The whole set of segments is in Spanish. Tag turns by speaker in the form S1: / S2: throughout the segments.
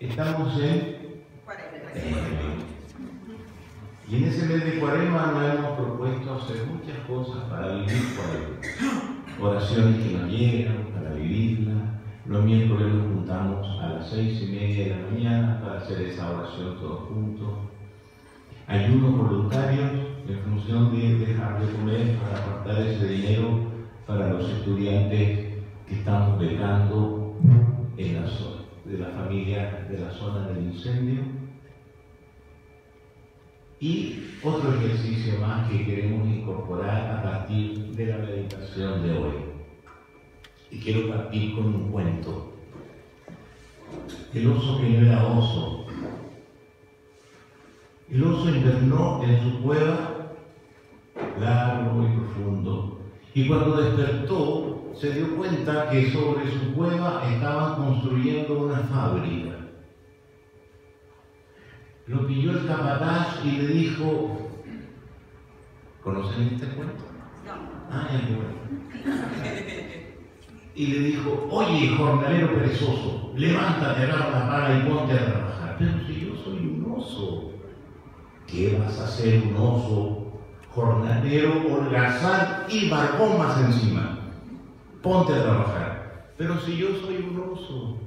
S1: Estamos en Cuaresma. Y en ese mes de Cuaresma nos hemos propuesto hacer muchas cosas para vivir Cuaresma. Oraciones que nos llegan para vivirla. Los miércoles nos juntamos a las 6:30 de la mañana para hacer esa oración todos juntos. Ayunos voluntarios en función de dejar de comer para apartar ese dinero para los estudiantes que estamos becando en la zona, de la familia de la zona del incendio. Y otro ejercicio más que queremos incorporar a partir de la meditación de hoy. Y quiero partir con un cuento. El oso que no era oso. El oso invernó en su cueva largo y profundo. Y cuando despertó, se dio cuenta que sobre su cueva estaban construyendo una fábrica. Lo pilló el capataz y le dijo, ¿conocen este cuento?
S2: No.
S1: Ah, ya, bueno. Y le dijo, oye, jornalero perezoso, levántate, agarra la pala y ponte a trabajar. Pero si yo soy un oso, ¿qué vas a hacer un oso? Jornalero, holgazán y barbón más encima. Ponte a trabajar. Pero si yo soy un oso.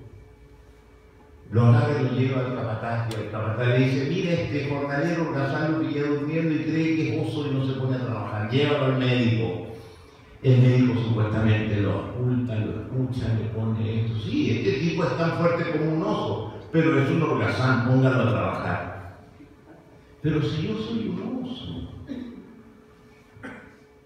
S1: Lo agarra y lo lleva al capataz, y el capataz le dice, mira, este jornalero holgazán lo pilla durmiendo y cree que es oso y no se pone a trabajar. Llévalo al médico. El médico supuestamente lo oculta, lo escucha, le pone esto. Sí, este tipo es tan fuerte como un oso, pero es un holgazán, póngalo a trabajar. Pero si yo soy un oso,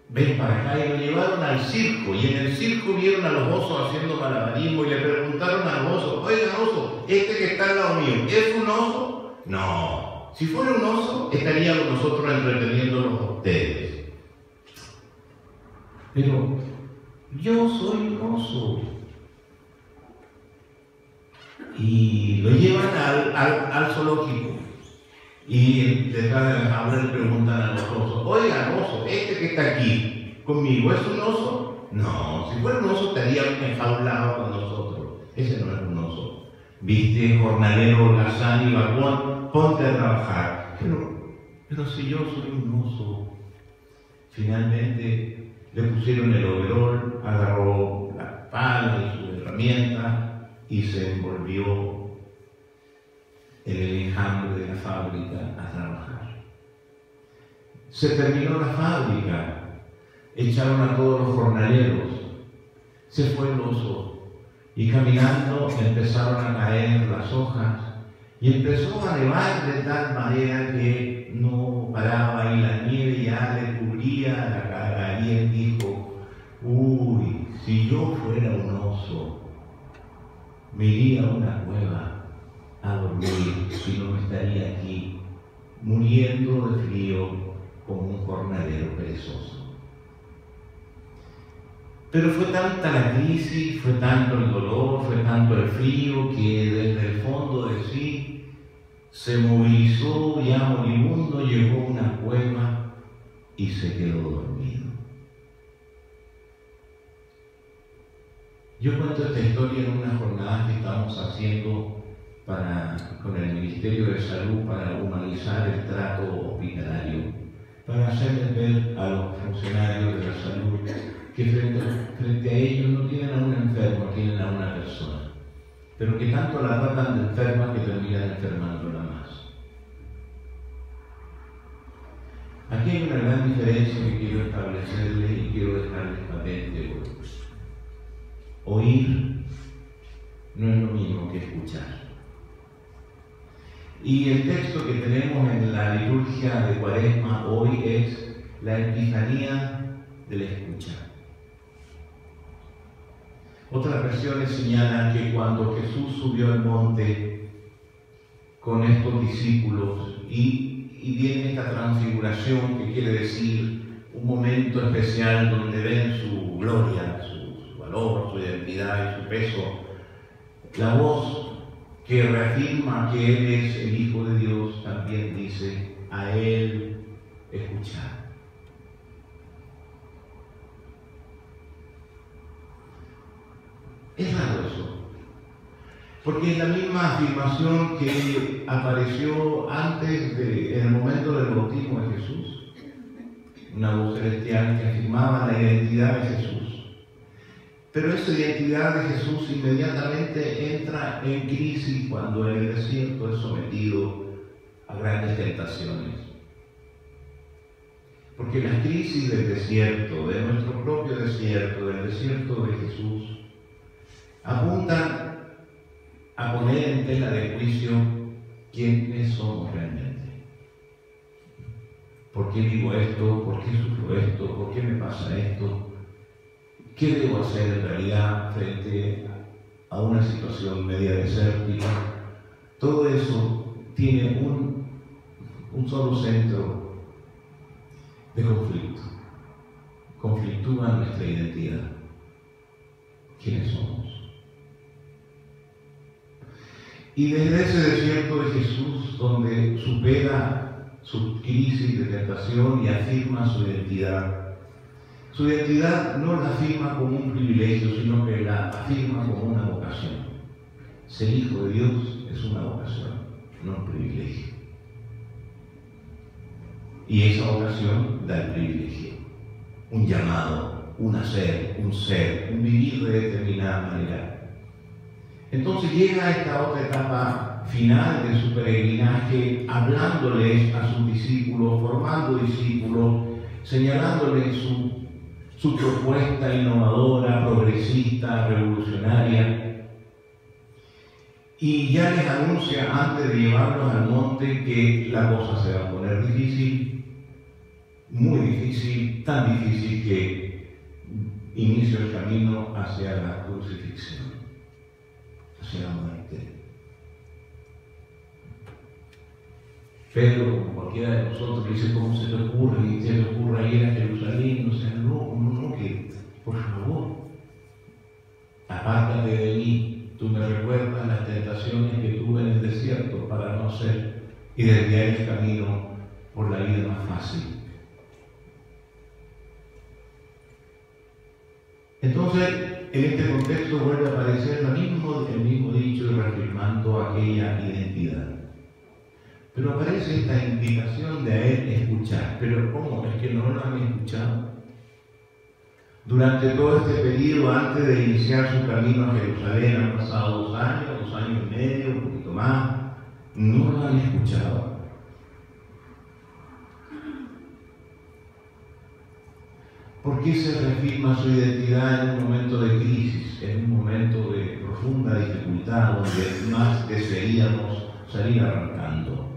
S1: ven para acá, y lo llevaron al circo, y en el circo vieron a los osos haciendo malabarismo y le preguntaron al oso, oiga oso, este que está al lado mío, ¿es un oso? No, si fuera un oso estaría con nosotros entreteniéndolos a ustedes. Pero yo soy un oso. Y lo llevan al zoológico. Y detrás de la jaula le preguntan a los osos, oiga, oso, este que está aquí conmigo, ¿es un oso? No, si fuera un oso estaría enjaulado con nosotros. Ese no es un oso. Viste, jornalero, holgazán y barbón, ponte a trabajar. Pero si yo soy un oso. Finalmente le pusieron el overol, agarró la pala y su herramienta y se envolvió en el enjambre de la fábrica a trabajar. Se terminó la fábrica, echaron a todos los jornaleros, se fue el oso y caminando empezaron a caer las hojas y empezó a nevar de tal manera que no paraba y la nieve ya le cubría la cara y él dijo, uy, si yo fuera un oso, me iría a una cueva a dormir y no estaría aquí muriendo de frío como un jornalero perezoso. Pero fue tanta la crisis, fue tanto el dolor, fue tanto el frío que desde el fondo de sí se movilizó ya moribundo, llegó a una cueva y se quedó dormido. Yo cuento esta historia en una jornada que estamos haciendo con el Ministerio de Salud para humanizar el trato hospitalario, para hacerles ver a los funcionarios de la salud que frente a ellos no tienen a un enfermo, tienen a una persona, pero que tanto la tratan de enferma que terminan enfermándola más. Aquí hay una gran diferencia que quiero establecerles y quiero dejarles patente hoy. Oír no es lo mismo que escuchar. Y el texto que tenemos en la liturgia de Cuaresma hoy es la epifanía de la escucha. Otras versiones señalan que cuando Jesús subió al monte con estos discípulos y viene esta transfiguración, que quiere decir un momento especial donde ven su gloria, su valor, su identidad y su peso, la voz que reafirma que Él es el Hijo de Dios también dice, a Él escuchar. Es raro eso. Porque es la misma afirmación que apareció antes en el momento del bautismo de Jesús. Una voz celestial que afirmaba la identidad de Jesús. Pero esa identidad de Jesús inmediatamente entra en crisis cuando en el desierto es sometido a grandes tentaciones. Porque las crisis del desierto, de nuestro propio desierto, del desierto de Jesús, apuntan a poner en tela de juicio quiénes somos realmente. ¿Por qué vivo esto? ¿Por qué sufro esto? ¿Por qué me pasa esto? ¿Qué debo hacer en realidad frente a una situación media desértica? Todo eso tiene un solo centro de conflicto. Conflictúa nuestra identidad. ¿Quiénes somos? Y desde ese desierto de Jesús, donde supera su crisis de tentación y afirma su identidad no la afirma como un privilegio, sino que la afirma como una vocación. Ser hijo de Dios es una vocación, no un privilegio. Y esa vocación da el privilegio, un llamado, un hacer, un ser, un vivir de determinada manera. Entonces llega a esta otra etapa final de su peregrinaje, hablándoles a sus discípulos, formando discípulos, señalándoles su propuesta innovadora, progresista, revolucionaria. Y ya les anuncia antes de llevarlos al monte que la cosa se va a poner difícil, muy difícil, tan difícil que inicia el camino hacia la crucifixión, hacia la muerte. Pedro, como cualquiera de nosotros, dice: ¿cómo se te ocurre? Y se le ocurre ir a Jerusalén. O sea, no, que por favor, apártate de mí. Tú me recuerdas las tentaciones que tuve en el desierto para no ser, y desviar el camino por la vida más fácil. Entonces, en este contexto vuelve a aparecer el mismo dicho y reafirmando aquella identidad. Pero aparece esta invitación de a él escuchar. ¿Pero cómo? ¿Es que no lo han escuchado? Durante todo este periodo, antes de iniciar su camino a Jerusalén, han pasado 2 años y medio, un poquito más, no lo han escuchado. ¿Por qué se reafirma su identidad en un momento de crisis, en un momento de profunda dificultad, donde más desearíamos salir arrancando?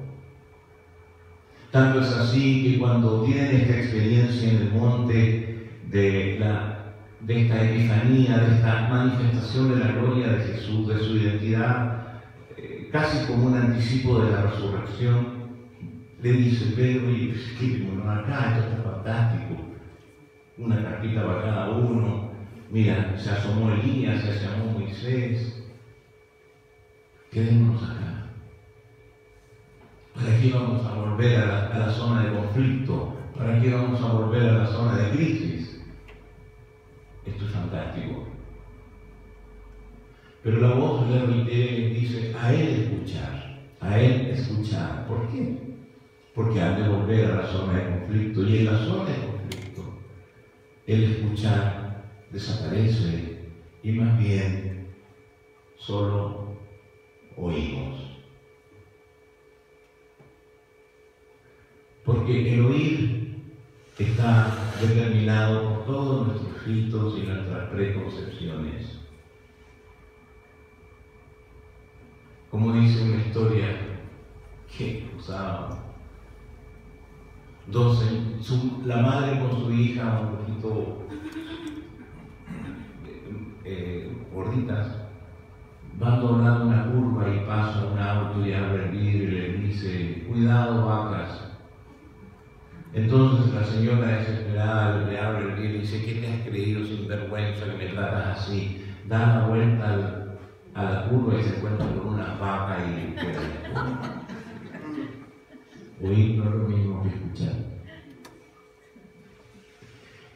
S1: Tanto es así que cuando tienen esta experiencia en el monte de esta epifanía, de esta manifestación de la gloria de Jesús, de su identidad, casi como un anticipo de la resurrección, le dice: Pedro, y escribimos acá, esto está fantástico, una cartita para cada uno, mira, se asomó Elías, se asomó Moisés, quedémonos acá. ¿Para qué vamos a volver a la zona de conflicto? ¿Para qué vamos a volver a la zona de crisis? Esto es fantástico. Pero la voz de Ritter dice: a él escuchar. ¿Por qué? Porque han de volver a la zona de conflicto, y en la zona de conflicto el escuchar desaparece y más bien solo oímos. Porque el oír está determinado por todos nuestros filtros y nuestras preconcepciones. Como dice una historia que usaba la madre con su hija un poquito gorditas, van doblando una curva y pasa un auto y abre el vidrio y le dice: cuidado, vacas. Entonces la señora desesperada le abre el vidrio y dice: ¿qué te has creído, sinvergüenza, que me tratas así? Da la vuelta a la curva y se encuentra con una vaca y le queda. Oír no es lo mismo que escuchar.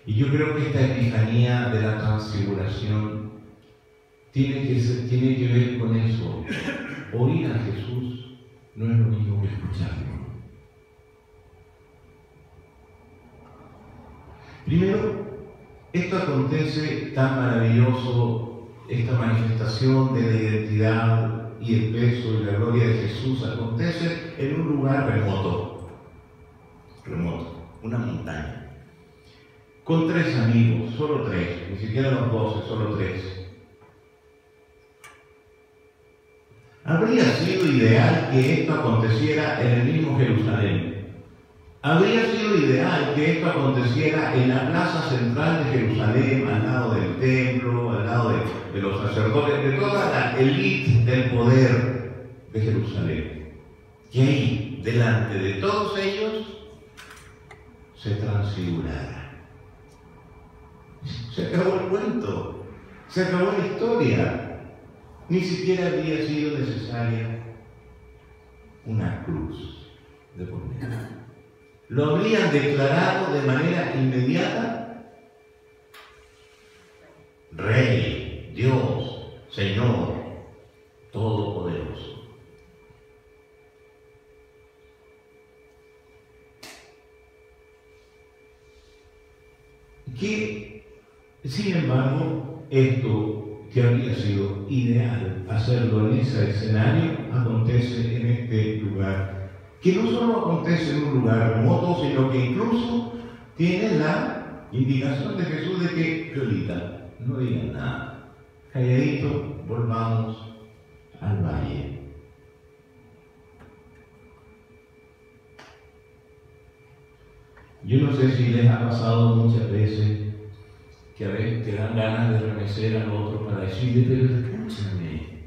S1: Y yo creo que esta epifanía de la transfiguración tiene que ver con eso. Oír a Jesús no es lo mismo que escucharlo. Primero, esto acontece tan maravilloso, esta manifestación de la identidad y el peso y la gloria de Jesús acontece en un lugar remoto, una montaña, con 3 amigos, solo 3, ni siquiera los 12, solo 3. Habría sido ideal que esto aconteciera en el mismo Jerusalén. Habría sido ideal que esto aconteciera en la plaza central de Jerusalén, al lado del templo, al lado de los sacerdotes, de toda la élite del poder de Jerusalén. Y ahí, delante de todos ellos, se transfigurara. Se acabó el cuento, se acabó la historia. Ni siquiera habría sido necesaria una cruz de por medio. Lo habrían declarado de manera inmediata Rey, Dios, Señor, Todopoderoso. Que, sin embargo, esto que habría sido ideal hacerlo en ese escenario, acontece en este lugar, que no solo acontece en un lugar remoto, sino que incluso tiene la indicación de Jesús de que, Piolita, no digan nada, calladito, volvamos al valle. Yo no sé si les ha pasado muchas veces que a veces te dan ganas de remecer al otro para decirle, pero escúchame.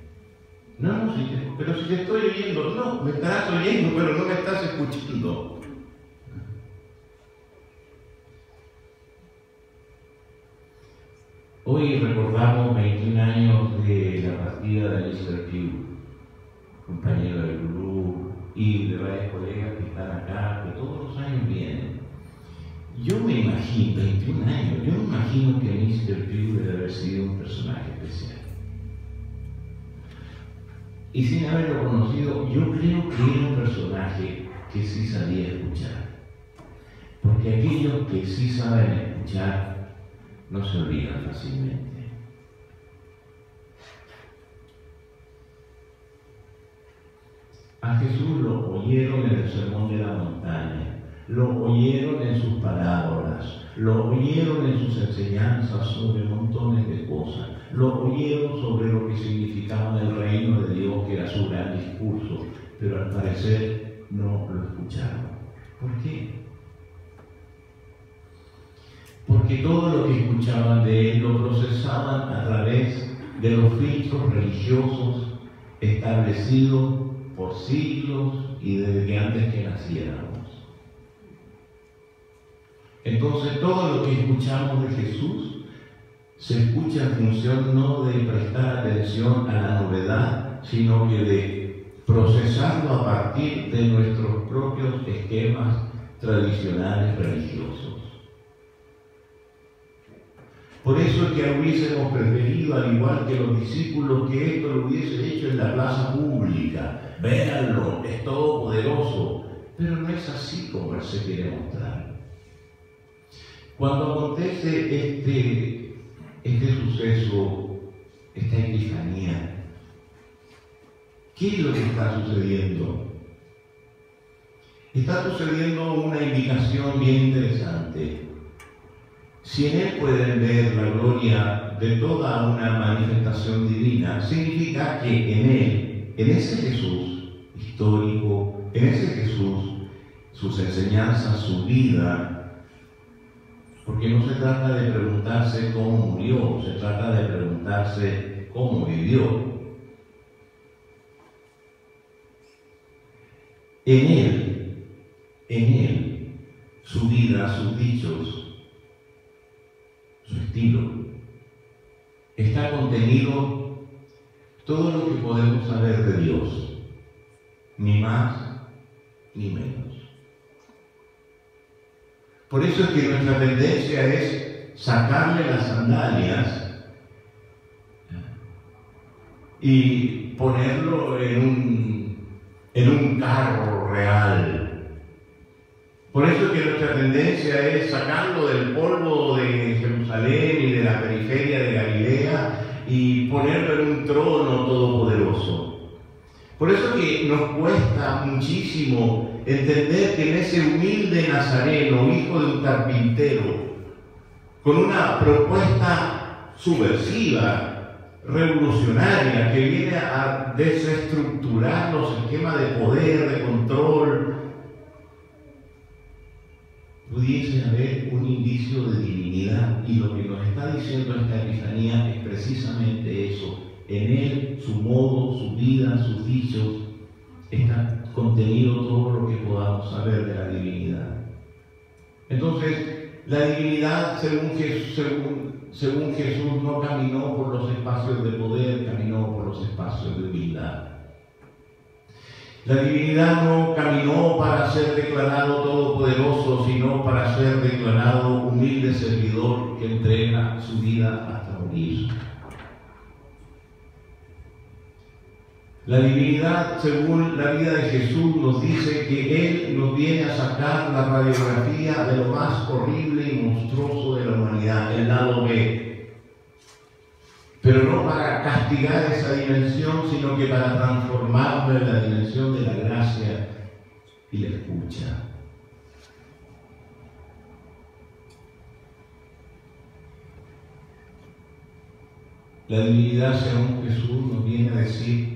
S1: No, pero si te estoy oyendo, no, me estarás oyendo, pero no me estás escuchando. Hoy recordamos 21 años de la partida de Mr. Pugh, compañero del Gurú, y de varios colegas que están acá, que todos los años vienen. Yo me imagino, 21 años, yo me imagino que Mr. Pugh debe haber sido un personaje especial. Y sin haberlo conocido, yo creo que era un personaje que sí sabía escuchar. Porque aquellos que sí saben escuchar no se olvidan fácilmente. A Jesús lo oyeron en el sermón de la montaña. Lo oyeron en sus parábolas, lo oyeron en sus enseñanzas sobre montones de cosas, lo oyeron sobre lo que significaba el reino de Dios, que era su gran discurso, pero al parecer no lo escucharon. ¿Por qué? Porque todo lo que escuchaban de él lo procesaban a través de los filtros religiosos establecidos por siglos y desde que antes que naciéramos. Entonces todo lo que escuchamos de Jesús se escucha en función no de prestar atención a la novedad, sino que de procesarlo a partir de nuestros propios esquemas tradicionales religiosos. Por eso es que hubiésemos preferido, al igual que los discípulos, que esto lo hubiese hecho en la plaza pública. Véanlo, es todopoderoso. Pero no es así como él se quiere mostrar. Cuando acontece este suceso, esta epifanía, ¿qué es lo que está sucediendo? Está sucediendo una indicación bien interesante. Si en él pueden ver la gloria de toda una manifestación divina, significa que en él, en ese Jesús histórico, en ese Jesús, sus enseñanzas, su vida, porque no se trata de preguntarse cómo murió, se trata de preguntarse cómo vivió. En él, su vida, sus dichos, su estilo, está contenido todo lo que podemos saber de Dios, ni más ni menos. Por eso es que nuestra tendencia es sacarle las sandalias y ponerlo en un carro real. Por eso es que nuestra tendencia es sacarlo del polvo de Jerusalén y de la periferia de Galilea y ponerlo en un trono todopoderoso. Por eso es que nos cuesta muchísimo entender que en ese humilde nazareno, hijo de un carpintero, con una propuesta subversiva, revolucionaria, que viene a desestructurar los esquemas de poder, de control, pudiese haber un indicio de divinidad. Y lo que nos está diciendo esta epifanía es precisamente eso. En él, su modo, su vida, sus dichos, está contenido todo lo que podamos saber de la divinidad. Entonces, la divinidad, según Jesús, no caminó por los espacios de poder, caminó por los espacios de humildad. La divinidad no caminó para ser declarado todopoderoso, sino para ser declarado humilde servidor que entrega su vida hasta morir. La divinidad, según la vida de Jesús, nos dice que Él nos viene a sacar la radiografía de lo más horrible y monstruoso de la humanidad, el lado B. Pero no para castigar esa dimensión, sino que para transformarla en la dimensión de la gracia y la escucha. La divinidad, según Jesús, nos viene a decir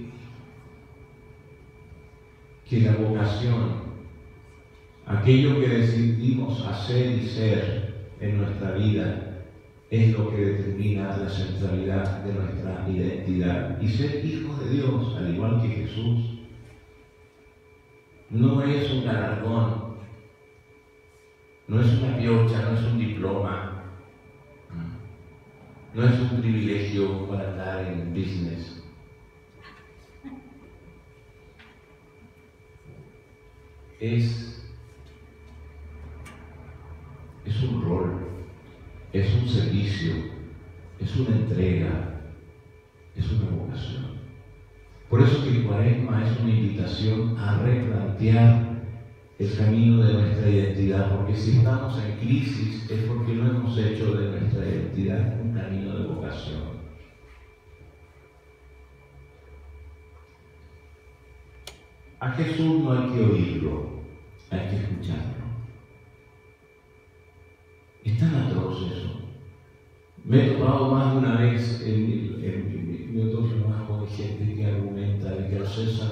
S1: que la vocación, aquello que decidimos hacer y ser en nuestra vida, es lo que determina la centralidad de nuestra identidad. Y ser hijos de Dios, al igual que Jesús, no es un galardón, no es una piocha, no es un diploma, no es un privilegio para andar en business. Es un rol, es un servicio, es una entrega, es una vocación. Por eso que el Cuaresma es una invitación a replantear el camino de nuestra identidad, porque si estamos en crisis es porque no hemos hecho de nuestra identidad un camino de vocación. A Jesús no hay que oírlo, hay que escucharlo. Es tan atroz eso. Me he topado más de una vez en mi otro trabajo de gente que argumenta de que al César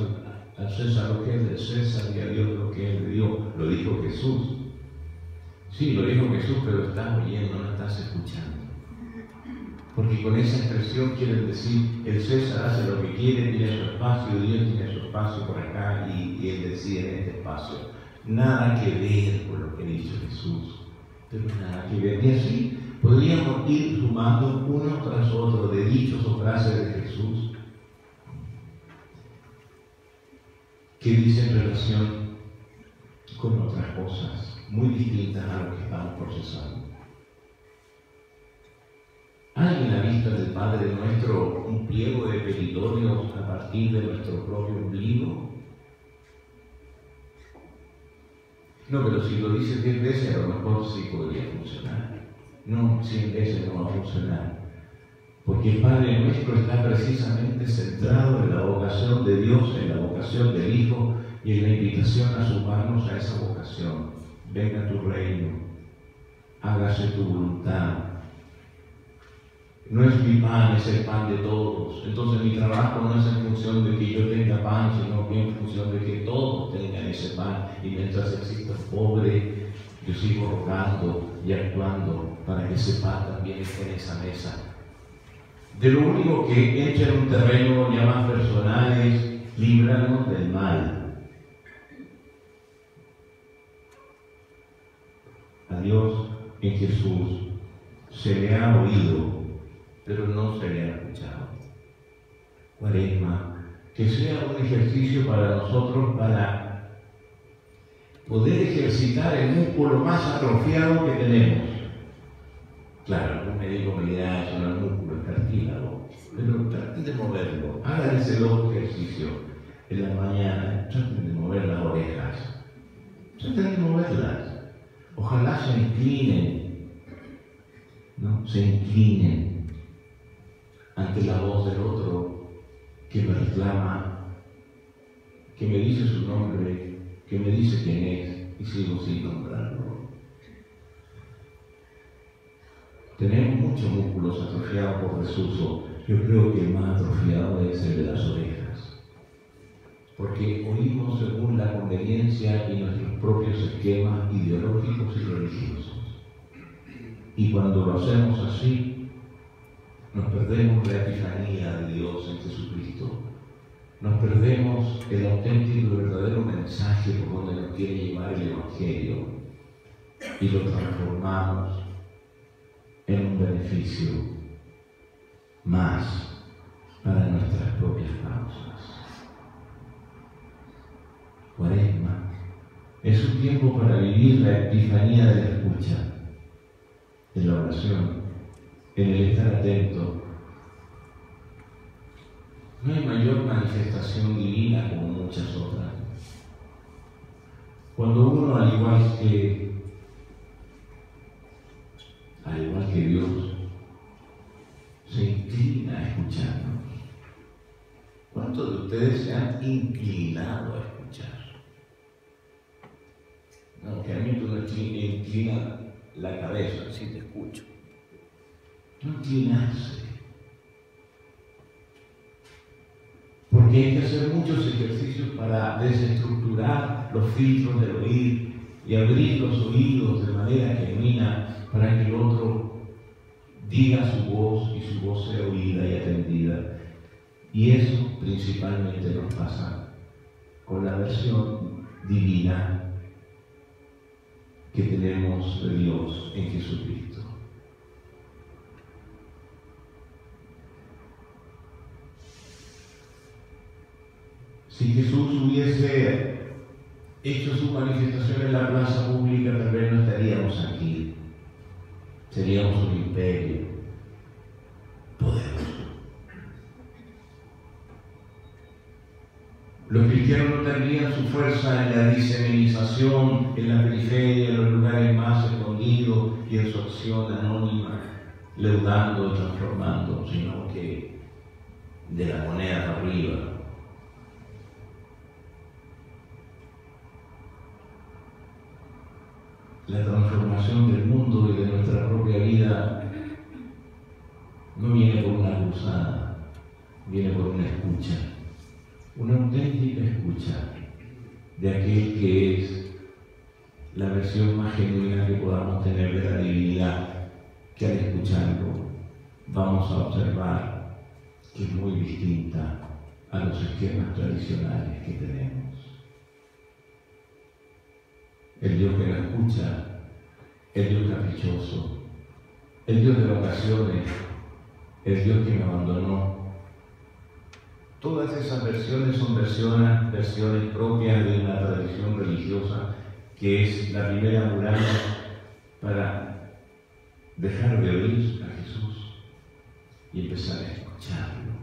S1: lo que es del César y a Dios lo que es de Dios. Lo dijo Jesús. Sí, lo dijo Jesús, pero estás oyendo, no estás escuchando. Porque con esa expresión quieren decir, el César hace lo que quiere, tiene su espacio, Dios tiene su espacio por acá y él decide en este espacio. Nada que ver con lo que ha dicho Jesús, pero nada que ver. Y así podríamos ir sumando uno tras otro de dichos o frases de Jesús que dicen relación con otras cosas muy distintas a lo que estamos procesando. ¿Hay en la vista del Padre Nuestro un pliego de petitorios a partir de nuestro propio ombligo? No, pero si lo dice 10 veces a lo mejor sí podría funcionar. No, 100 veces no va a funcionar. Porque el Padre Nuestro está precisamente centrado en la vocación de Dios, en la vocación del Hijo y en la invitación a sumarnos a esa vocación. Venga tu reino, hágase tu voluntad. No es mi pan, es el pan de todos. Entonces mi trabajo no es en función de que yo tenga pan, sino que en función de que todos tengan ese pan. Y mientras exista pobre, yo sigo rogando y actuando para que ese pan también esté en esa mesa. De lo único que echa en un terreno ya más personal es líbranos del mal. A Dios en Jesús se le ha oído, pero no se le ha escuchado. Cuaresma, que sea un ejercicio para nosotros para poder ejercitar el músculo más atrofiado que tenemos. Claro, algún médico me dirá, eso no es músculo, es cartílago. pero traten de moverlo. Hagan ese loco ejercicio en la mañana, traten de mover las orejas. Traten de moverlas. Ojalá se inclinen, ¿no? Se inclinen ante la voz del otro que me reclama, que me dice su nombre, que me dice quién es, y sigo sin nombrarlo. Tenemos muchos músculos atrofiados por desuso. Yo creo que el más atrofiado es el de las orejas, porque oímos según la conveniencia y nuestros propios esquemas ideológicos y religiosos. Y cuando lo hacemos así, nos perdemos la epifanía de Dios en Jesucristo. Nos perdemos el auténtico y verdadero mensaje por donde nos quiere llevar el Evangelio y lo transformamos en un beneficio más para nuestras propias causas. Cuaresma es un tiempo para vivir la epifanía de la escucha, en la oración, en el estar atento. No hay mayor manifestación divina como muchas otras. Cuando uno, al igual que Dios, se inclina a escucharnos. ¿Cuántos de ustedes se han inclinado a escuchar? No, que a mí tú no inclina la cabeza, sí te escucho. No inclinarse. Porque hay que hacer muchos ejercicios para desestructurar los filtros del oír y abrir los oídos de manera genuina para que el otro diga su voz y su voz sea oída y atendida. Y eso principalmente nos pasa con la versión divina que tenemos de Dios en Jesucristo. Si Jesús hubiese hecho su manifestación en la plaza pública, tal vez no estaríamos aquí. Seríamos un imperio poderoso. Los cristianos no tendrían su fuerza en la diseminización, en la periferia, en los lugares más escondidos y en su acción anónima, leudando y transformando, sino que de la moneda para arriba. La transformación del mundo y de nuestra propia vida no viene por una cruzada, viene por una escucha, una auténtica escucha de aquel que es la versión más genuina que podamos tener de la divinidad, que al escucharlo vamos a observar que es muy distinta a los esquemas tradicionales que tenemos. El Dios que no escucha, el Dios caprichoso, el Dios de vacaciones, el Dios que me abandonó. Todas esas versiones son versiones propias de una tradición religiosa que es la primera muralla para dejar de oír a Jesús y empezar a escucharlo,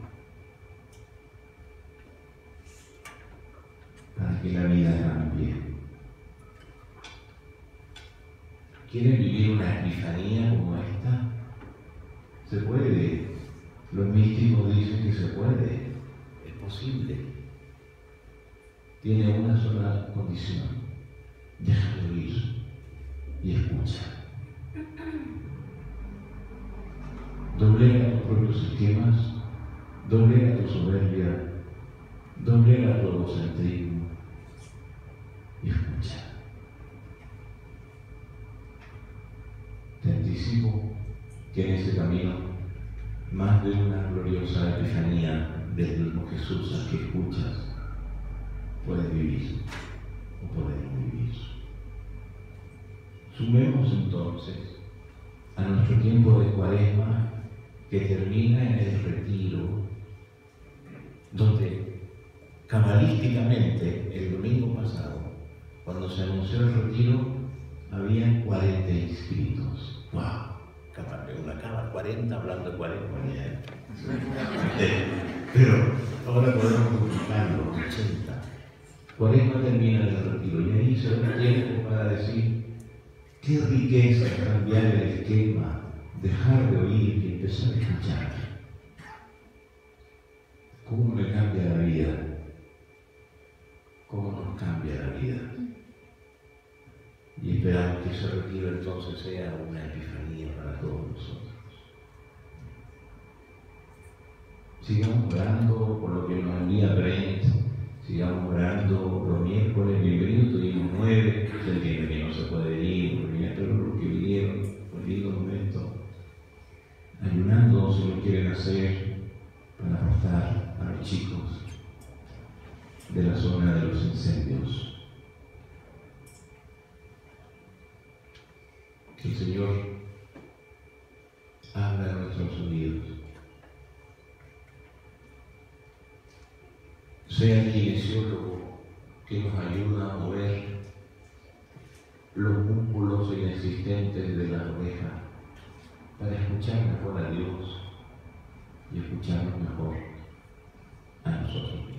S1: para que la vida cambie. ¿Quieren vivir una epifanía como esta? Se puede. Los místicos dicen que se puede. Es posible. Tiene una sola condición. Deja de oír y escucha. Doblega tus propios esquemas, doblega tu soberbia, doblega tu egocentrismo y escucha. Te anticipo que en ese camino, más de una gloriosa epifanía del mismo Jesús al que escuchas, puedes vivir o podemos vivir. Sumemos entonces a nuestro tiempo de Cuaresma, que termina en el retiro, donde cabalísticamente el domingo pasado, cuando se anunció el retiro, habían 40 inscritos. ¡Wow! Una acaba 40 hablando de 40 mañana. Pero ahora podemos multiplicarlo, 80. 40 termina el retiro y ahí se da tiempo para decir qué riqueza es cambiar el esquema, dejar de oír y empezar a escuchar. ¿Cómo me cambia la vida? ¿Cómo nos cambia la vida? Y esperamos que ese retiro entonces sea una epifanía para todos nosotros. Sigamos orando por lo que nos envía Brent, sigamos orando los miércoles. Bienvenido, tuvimos 9, se entiende que no se puede ir, porque ya todos los que vinieron, por lindo momento, ayunando si lo quieren hacer para aportar a los chicos de la zona de los incendios. Que el Señor abra nuestros oídos, sea el kinesiólogo que nos ayuda a mover los músculos inexistentes de la oreja para escuchar mejor a Dios y escucharnos mejor a nosotros.